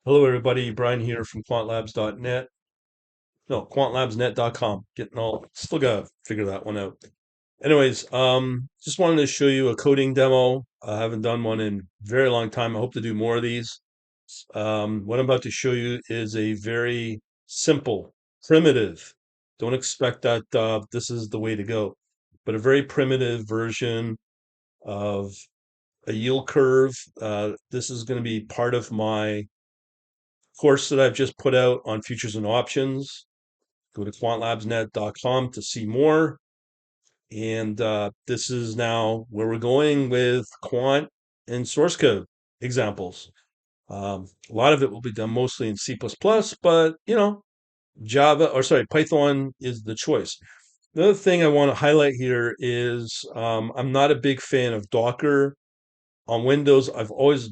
Hello, everybody. Brian here from quantlabs.net. No, quantlabsnet.com. Still gotta figure that one out. Anyways, just wanted to show you a coding demo. I haven't done one in a very long time. I hope to do more of these. What I'm about to show you is a very simple, primitive. Don't expect that this is the way to go, but a very primitive version of a yield curve. This is going to be part of my course that I've just put out on futures and options. Go to quantlabsnet.com to see more. And this is now where we're going with quant and source code examples. A lot of it will be done mostly in C++, but Python is the choice. Another thing I want to highlight here is I'm not a big fan of Docker on Windows. I've always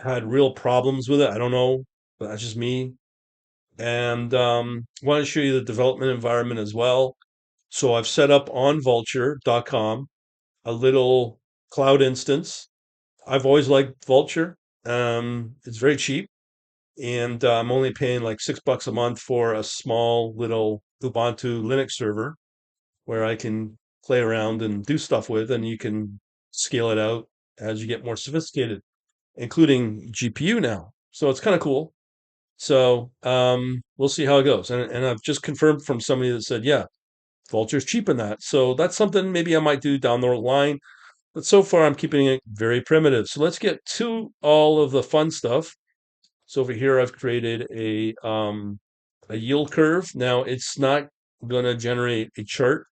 had real problems with it. I don't know, but that's just me. And I want to show you the development environment as well. So I've set up on vulture.com a little cloud instance. I've always liked Vulture. It's very cheap, and I'm only paying like $6 a month for a small little Ubuntu Linux server where I can play around and do stuff with, and you can scale it out as you get more sophisticated, including GPU now. So it's kind of cool. So we'll see how it goes. And I've just confirmed from somebody that said, yeah, Vulture's cheap in that. So that's something maybe I might do down the line. But so far, I'm keeping it very primitive. So let's get to all of the fun stuff. So over here, I've created a yield curve. Now it's not going to generate a chart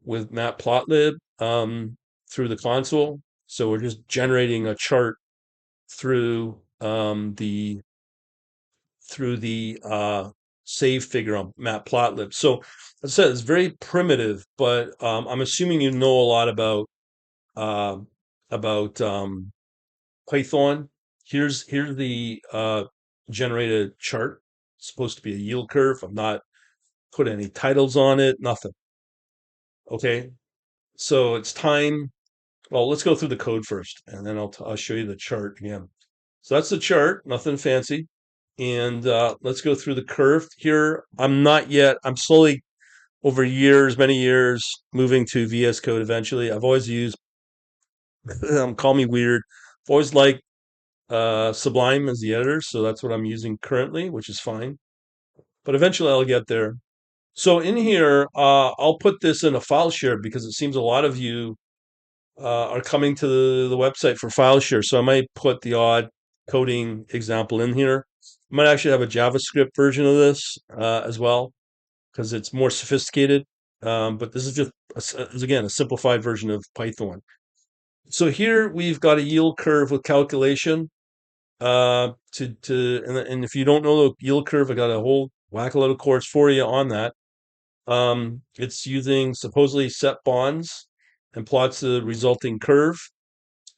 with Matplotlib through the console. So we're just generating a chart through the save figure on Matplotlib. So as I said, it's very primitive, but I'm assuming you know a lot uh, about Python. Here's the generated chart. It's supposed to be a yield curve. I'm not put any titles on it, nothing. Okay, so it's time. Well, let's go through the code first, and then I'll show you the chart again. So that's the chart, nothing fancy. And let's go through the curve here. I'm not yet. I'm slowly over years, many years, moving to VS Code eventually. I've always used, call me weird. I've always liked Sublime as the editor, so that's what I'm using currently, which is fine. But eventually I'll get there. So in here, I'll put this in a file share because it seems a lot of you are coming to the website for file share. So I might put the odd coding example in here. I might actually have a JavaScript version of this as well because it's more sophisticated. But this is again, a simplified version of Python. So here we've got a yield curve with calculation. And if you don't know the yield curve, I got a whole whack a load of course for you on that. It's using supposedly set bonds and plots the resulting curve.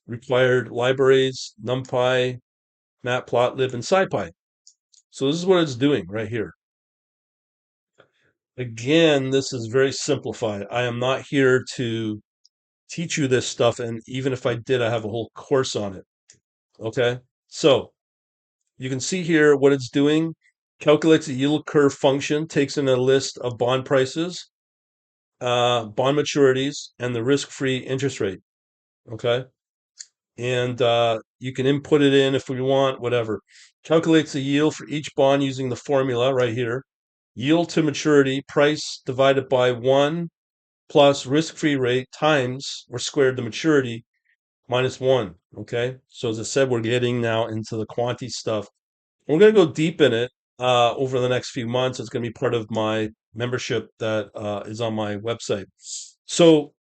Required libraries, NumPy, Matplotlib, and SciPy. So this is what it's doing right here. Again, this is very simplified. I am not here to teach you this stuff, and even if I did, I have a whole course on it. Okay, so you can see here what it's doing. Calculates a yield curve function, takes in a list of bond prices, bond maturities, and the risk-free interest rate. Okay, and you can input it in if we want, whatever. Calculates the yield for each bond using the formula right here. Yield to maturity, price divided by 1 plus risk-free rate times or squared the maturity minus 1. Okay, so as I said, we're getting now into the quantity stuff. We're going to go deep in it over the next few months. It's going to be part of my membership that is on my website. So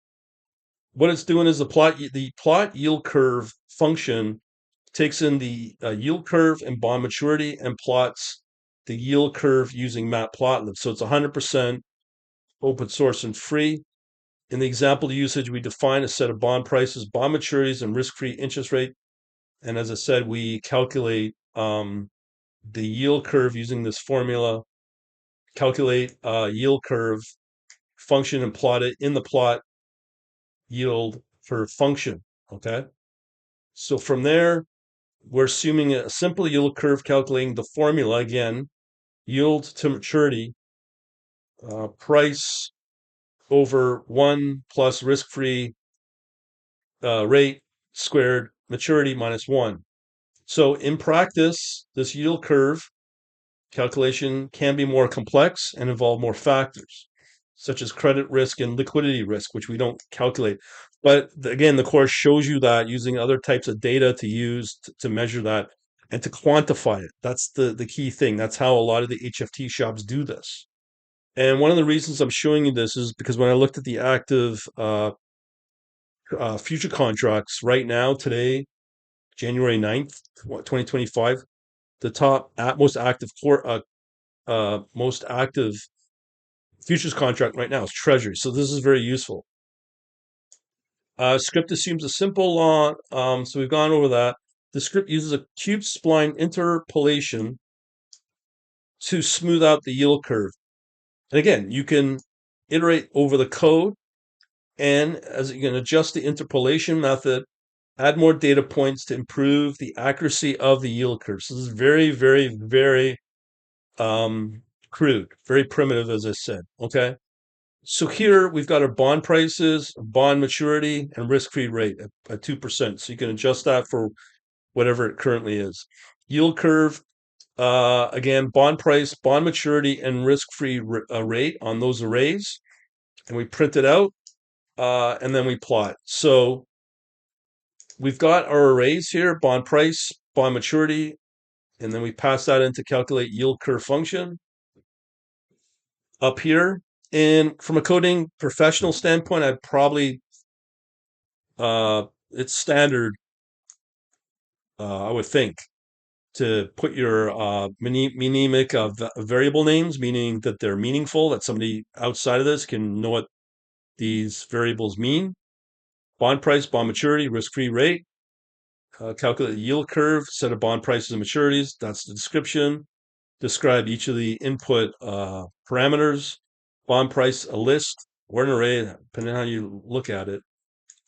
what it's doing is the plot yield curve function takes in the yield curve and bond maturity and plots the yield curve using Matplotlib. So it's 100% open source and free. In the example usage, we define a set of bond prices, bond maturities, and risk-free interest rate. And as I said, we calculate the yield curve using this formula, calculate yield curve function and plot it in the plot yield curve function. Okay. So from there, we're assuming a simple yield curve calculating the formula again, yield to maturity, price over 1 plus risk-free rate squared maturity minus 1. So in practice, this yield curve calculation can be more complex and involve more factors, such as credit risk and liquidity risk, which we don't calculate. But again, the course shows you that using other types of data to use to measure that and to quantify it. That's the key thing. That's how a lot of the HFT shops do this. And one of the reasons I'm showing you this is because when I looked at the active future contracts right now, today, January 9th, 2025, the most active futures contract right now is Treasury. So this is very useful. Script assumes a simple law. So we've gone over that. The script uses a cube spline interpolation to smooth out the yield curve. And again, you can iterate over the code, and as you can adjust the interpolation method, add more data points to improve the accuracy of the yield curve. So this is very, very, very crude, very primitive, as I said. Okay. So here we've got our bond prices, bond maturity, and risk-free rate at 2%. So you can adjust that for whatever it currently is. Yield curve, again, bond price, bond maturity, and risk-free rate on those arrays. And we print it out, and then we plot. So we've got our arrays here, bond price, bond maturity, and then we pass that in to calculate yield curve function up here. And from a coding professional standpoint, I'd probably it's standard, I would think, to put your mnemonic of variable names, meaning that they're meaningful, that somebody outside of this can know what these variables mean. Bond price, bond maturity, risk-free rate, calculate the yield curve, set of bond prices and maturities. That's the description. Describe each of the input parameters. Bond price, a list or an array, depending on how you look at it.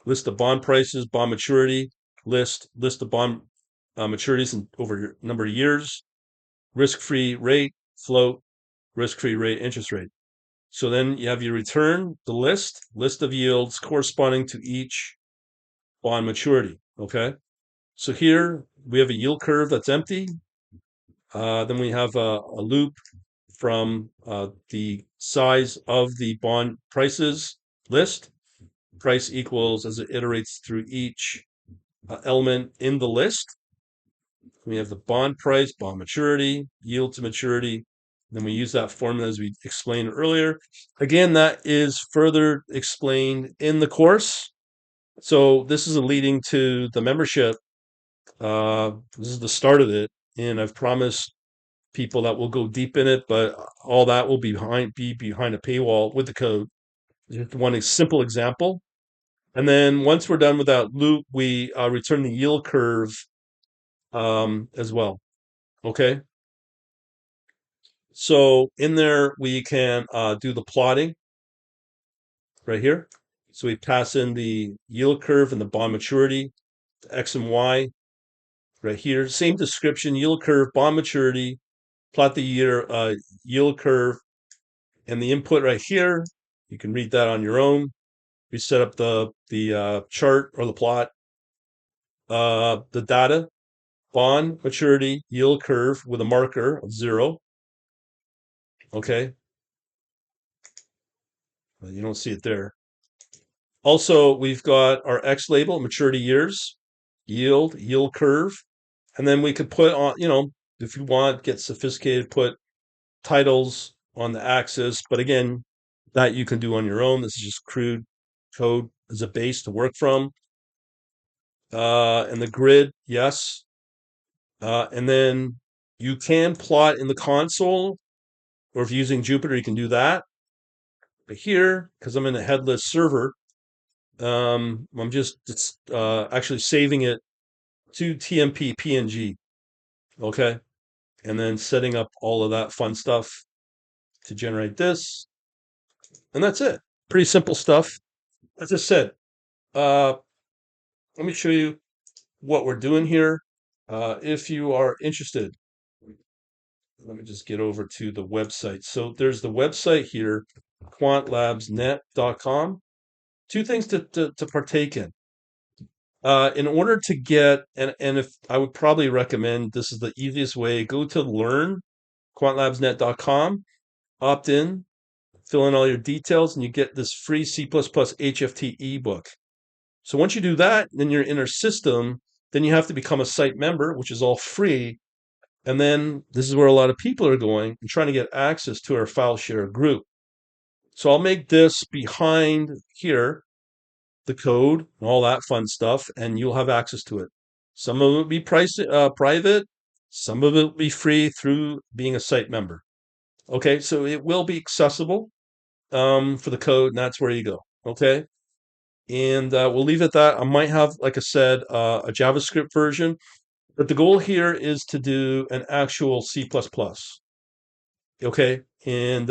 List the bond prices, bond maturity, list the bond maturities over a number of years, risk-free rate, float, risk-free rate, interest rate. So then you have your return, the list of yields corresponding to each bond maturity. Okay. So here we have a yield curve that's empty. Then we have a loop from the size of the bond prices list. Price equals as it iterates through each element in the list. We have the bond price, bond maturity, yield to maturity. Then we use that formula as we explained earlier. Again, that is further explained in the course. So this is leading to the membership. This is the start of it, and I've promised people that will go deep in it, but all that will be behind a paywall with the code. Just one simple example. And then once we're done with that loop, we return the yield curve as well. Okay. So in there, we can do the plotting right here. So we pass in the yield curve and the bond maturity, X and Y right here. Same description, yield curve, bond maturity, plot the yield curve, and the input right here. You can read that on your own. We set up the chart or the plot, the data, bond maturity, yield curve with a marker of 0. Okay, well, you don't see it there. Also, we've got our X label, maturity years, yield curve, and then we could put on, if you want, get sophisticated, put titles on the axis. But again, that you can do on your own. This is just crude code as a base to work from. And the grid, yes. And then you can plot in the console, or if you're using Jupyter, you can do that. But here, because I'm in a headless server, I'm just actually saving it to TMP PNG. Okay. And then setting up all of that fun stuff to generate this. And that's it. Pretty simple stuff. As I said, let me show you what we're doing here. If you are interested, let me just get over to the website. So there's the website here, quantlabsnet.com. Two things to partake in. In order to get, and if I would probably recommend, this is the easiest way, go to learn, quantlabsnet.com, opt in, fill in all your details, and you get this free C++ HFT ebook. So once you do that, then you're in our system. Then you have to become a site member, which is all free. And then this is where a lot of people are going and trying to get access to our file share group. So I'll make this behind here, the code and all that fun stuff, and you'll have access to it. Some of it will be private, some of it will be free through being a site member. Okay, so it will be accessible for the code, and that's where you go. Okay, and we'll leave it at that. I might have, like I said, a JavaScript version, but the goal here is to do an actual C++. Okay, and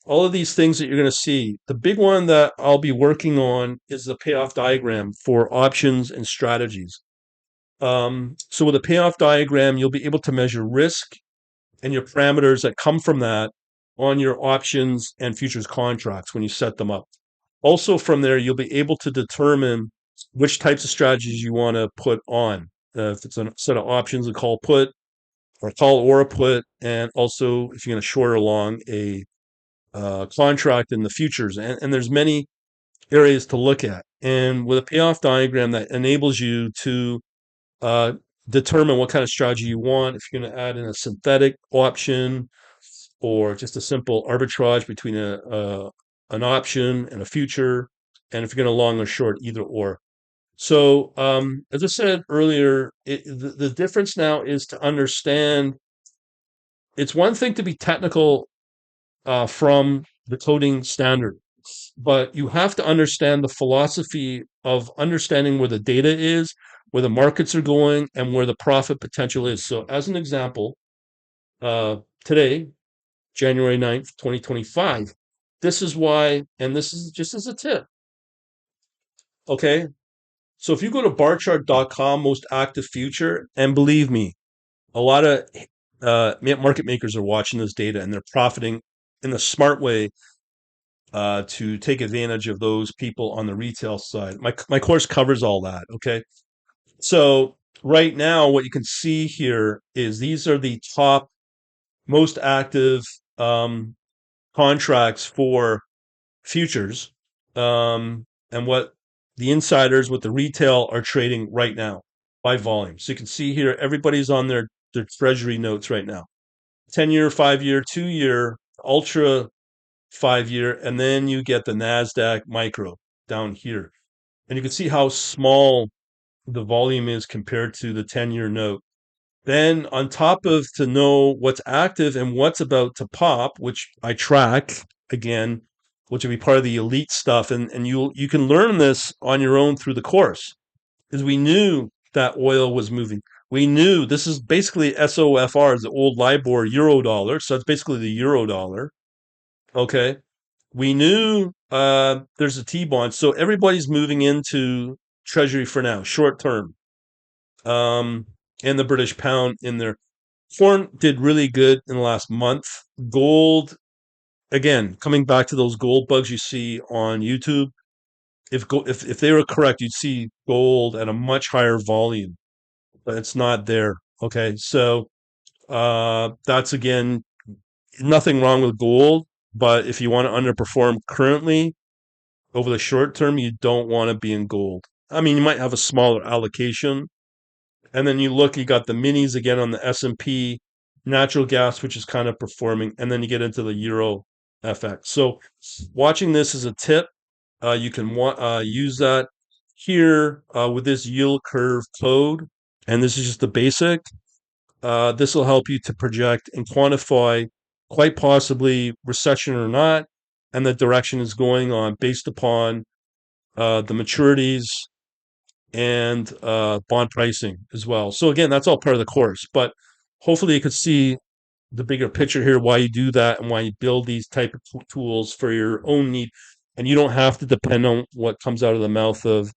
all of these things that you're going to see. The big one that I'll be working on is the payoff diagram for options and strategies. So with a payoff diagram, you'll be able to measure risk and your parameters that come from that on your options and futures contracts when you set them up. Also, from there, you'll be able to determine which types of strategies you want to put on. If it's a set of options, a call put, or a call or a put, and also if you're going to short or long a contract in the futures. And there's many areas to look at. And with a payoff diagram that enables you to uh, determine what kind of strategy you want, if you're going to add in a synthetic option or just a simple arbitrage between an option and a future, and if you're going to long or short, either or. So, as I said earlier, the difference now is to understand. It's one thing to be technical from the coding standard, but you have to understand the philosophy of understanding where the data is, where the markets are going, and where the profit potential is. So, as an example, today, January 9th, 2025, this is why, and this is just as a tip, okay? So, if you go to barchart.com, most active future, and believe me, a lot of market makers are watching this data and they're profiting in a smart way to take advantage of those people on the retail side. My course covers all that. Okay, so right now, what you can see here is these are the top most active um, contracts for futures, and what the insiders with the retail are trading right now by volume. So you can see here, everybody's on their treasury notes right now. 10-year, 5-year, 2-year, ultra 5-year, and then you get the NASDAQ micro down here. And you can see how small the volume is compared to the 10-year note. Then on top of to know what's active and what's about to pop, which I track again, which will be part of the elite stuff, and you can learn this on your own through the course, because we knew that oil was moving. We knew this is basically SOFR, the old LIBOR euro dollar, so it's basically the euro dollar. Okay, we knew there's a T-bond, so everybody's moving into Treasury for now, short term, um, and the British pound in there. Foreign did really good in the last month. Gold, again, coming back to those gold bugs you see on YouTube. If they were correct, you'd see gold at a much higher volume, but it's not there. Okay, so that's again nothing wrong with gold, but if you want to underperform currently over the short term, you don't want to be in gold. I mean, you might have a smaller allocation, and then you look, you got the minis again on the S&P, natural gas, which is kind of performing, and then you get into the Euro FX. So watching this is a tip. You can use that here with this yield curve code, and this is just the basic. This will help you to project and quantify quite possibly recession or not, and the direction is going on based upon the maturities and bond pricing as well. So again, that's all part of the course, but hopefully you could see the bigger picture here, why you do that and why you build these type of tools for your own need. And you don't have to depend on what comes out of the mouth of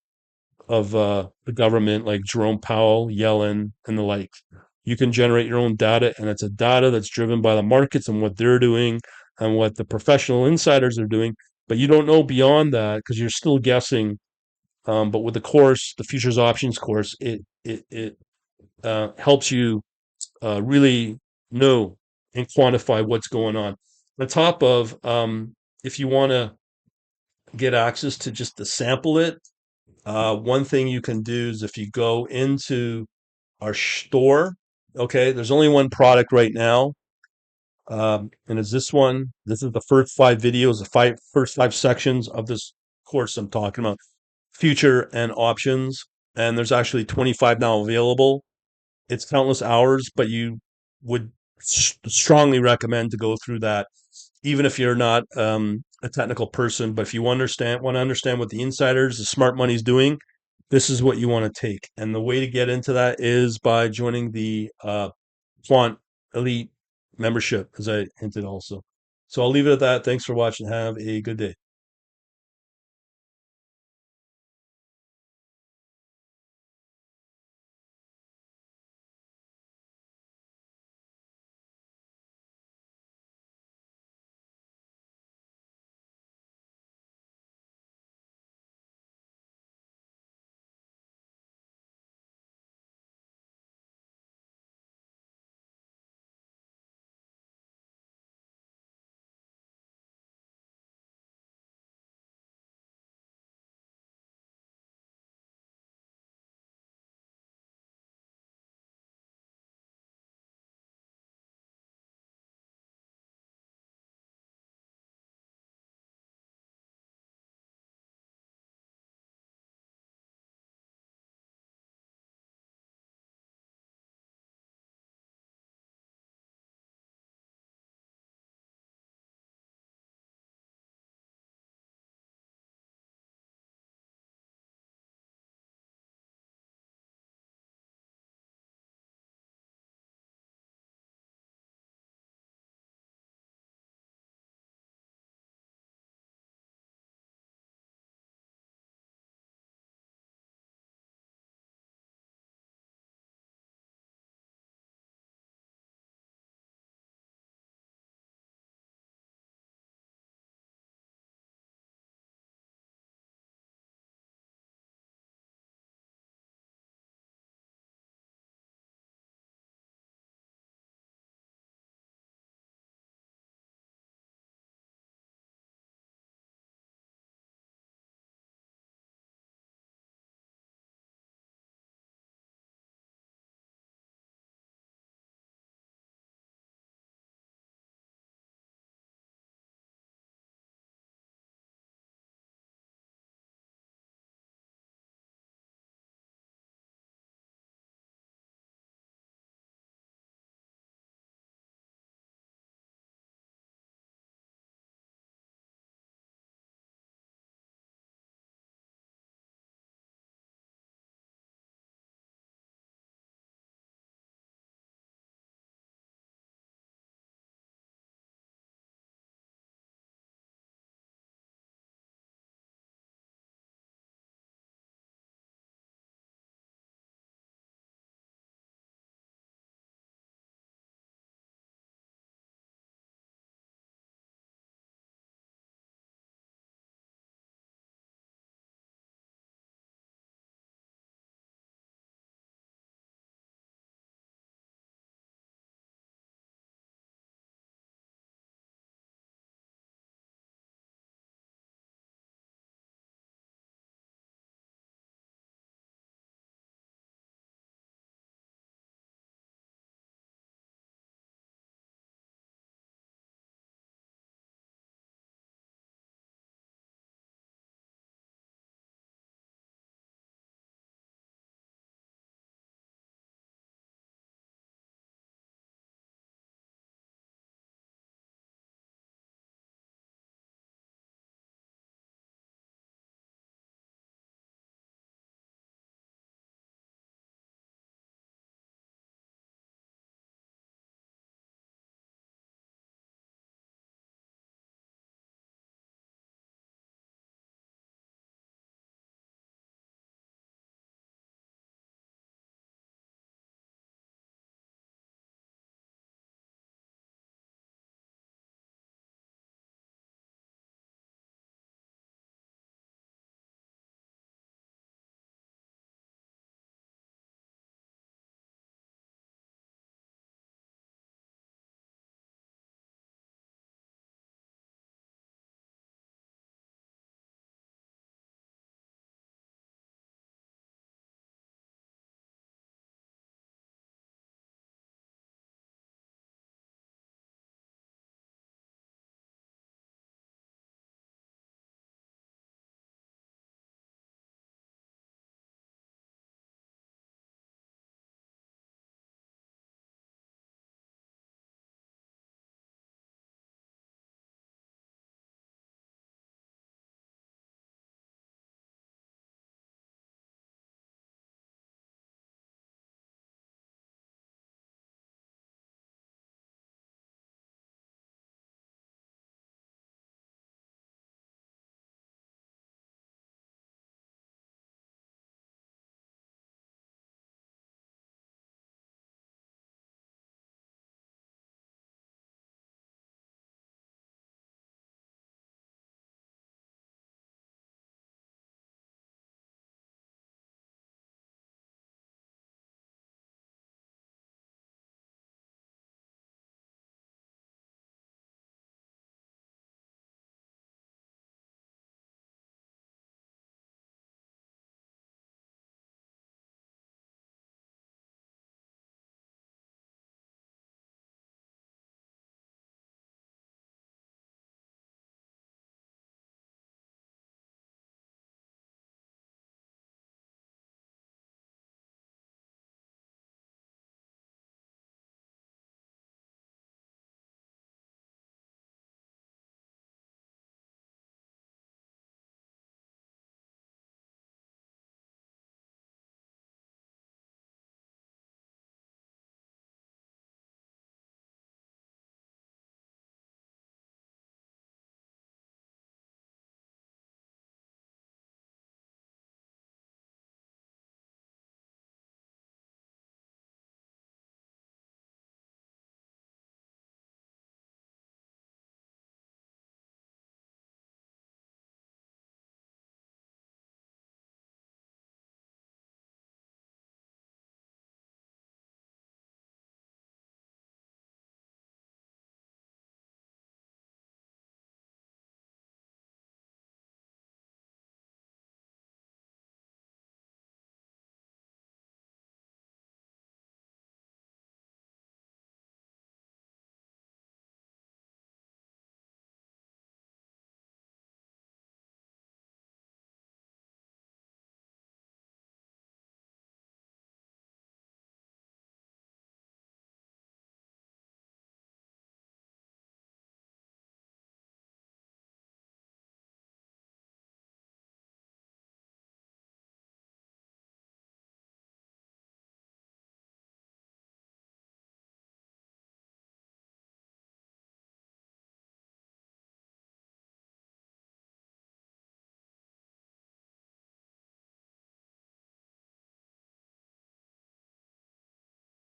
the government, like Jerome Powell, Yellen, and the like. You can generate your own data, and it's a data that's driven by the markets and what they're doing and what the professional insiders are doing. But you don't know beyond that because you're still guessing. But with the course, the futures options course, it helps you really know and quantify what's going on. On top of, if you want to get access to just to sample it, one thing you can do is if you go into our store, okay, there's only one product right now, and it's this one. This is the first 5 videos, first 5 sections of this course I'm talking about, future and options. And there's actually 25 now available. It's countless hours, but you would strongly recommend to go through that, even if you're not a technical person. But if you want to understand what the insiders, the smart money's doing, this is what you want to take. And the way to get into that is by joining the Quant Elite membership, as I hinted also. So I'll leave it at that. Thanks for watching. Have a good day.